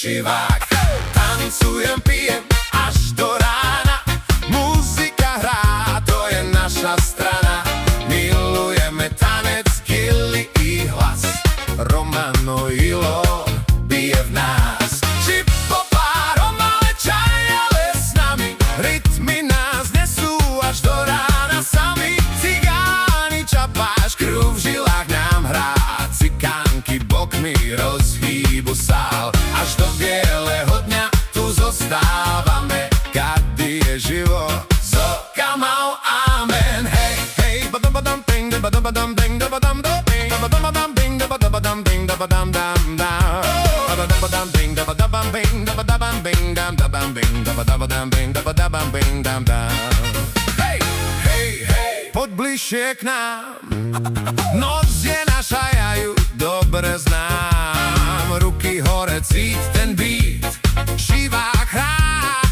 Šivák. Tancujem, pijem až do rána, muzika hrá, to je naša strana. Milujeme tanec, gily i hlas, Romano Ilo bije v nás. Čipopa, Romale, čaj, ale s nami, rytmy nás nesú až do rána sami. Cigáni, čapáš, krv v žilách nám hrá, cikánky bokmi rozhýbu sál. Až do bieleho dňa tu zostávame, kady je živo, so kamau, amen. Hej, hej, badam badam bing, badam badam bing, badam bing, badam badam bing, badam bing, badam dam dam, badam badam bing, badam bing, badam bing, badam bing, badam bing, badam bing, dam dam. Hej, hej, hej, poď bližšie k nám, noc je naša, ja ju dobre znám. Ruky hore, cíť ten beat, Šivák hrá,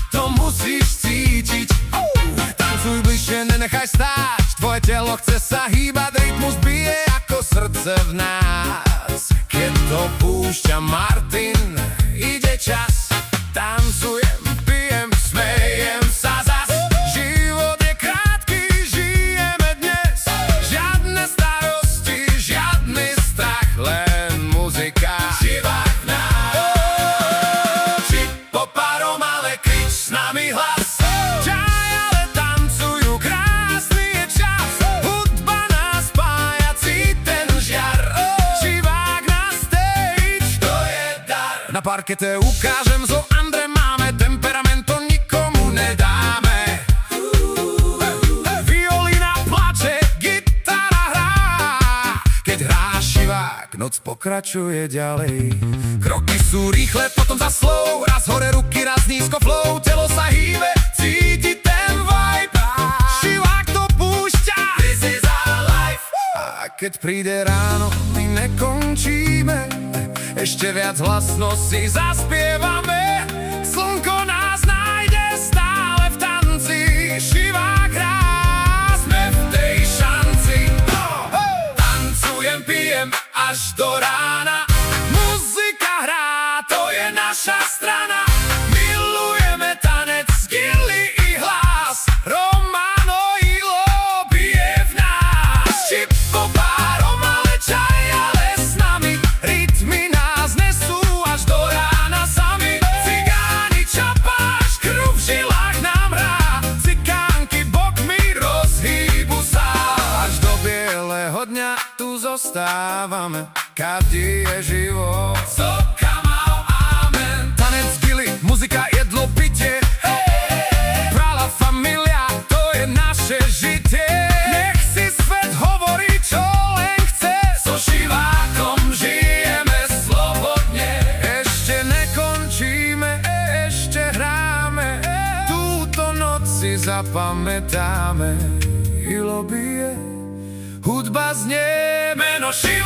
to musíš cítiť. Tancuj bližšie, nenechaj stáť, tvoje telo chce sa hýbať, rytmus bije ako srdce v nás. Keď to púšťa Martin, ide čas, tancujem, pijem, smejem sa zas. Život je krátky, žijeme dnes, žiadne starosti, žiadny strach, len muzika. Šivák v nás. Čipopa, Romale, krič s nami hlas. Čaj, ale tancujú, krásny je čas, hudba nás spája, cíť ten žiar. Šivák na stage, to je dar. Na parkete ukážem, zo Andre máme temperament, to nikomu nedáme. Violína plače, gitara hrá, keď hrá Šivák, noc pokračuje ďalej. Kroky sú rýchle, potom za slow, raz hore ruky, raz nízko flow, telo sa hýbe, cíti ten vibe. Šivák to púšťa, this is our life. A keď príde ráno, my nekončíme, ešte viac hlasno si zaspievame. Slnko nás nájde stále v tanci, Šivák hrá, sme v tej šanci. Tancujem, pijem až do rána, muzika hrá, to je naša strana. Milujeme tanec, gily i hlas, Romano Ilo bije v nás. Čipopa, Romale, čaj, ale s nami, rytmy nás nesú až do rána sami. Cigáni, čapáš, krv v žilách nám hrá, cikánky bokmi rozhýbu sa. Až do bieleho dňa tu zostávame, kady je živo, so kamau, amen. Tanec, gily, muzika, jedlo, pitie, Prala familia, to je naše žitie. Nech si svet hovorí, čo len chce, so Šivákom žijeme slobodne. Ešte nekončíme, ešte hráme, túto noc si zapamätáme. Ilo bije, hudba znie, meno Šivák.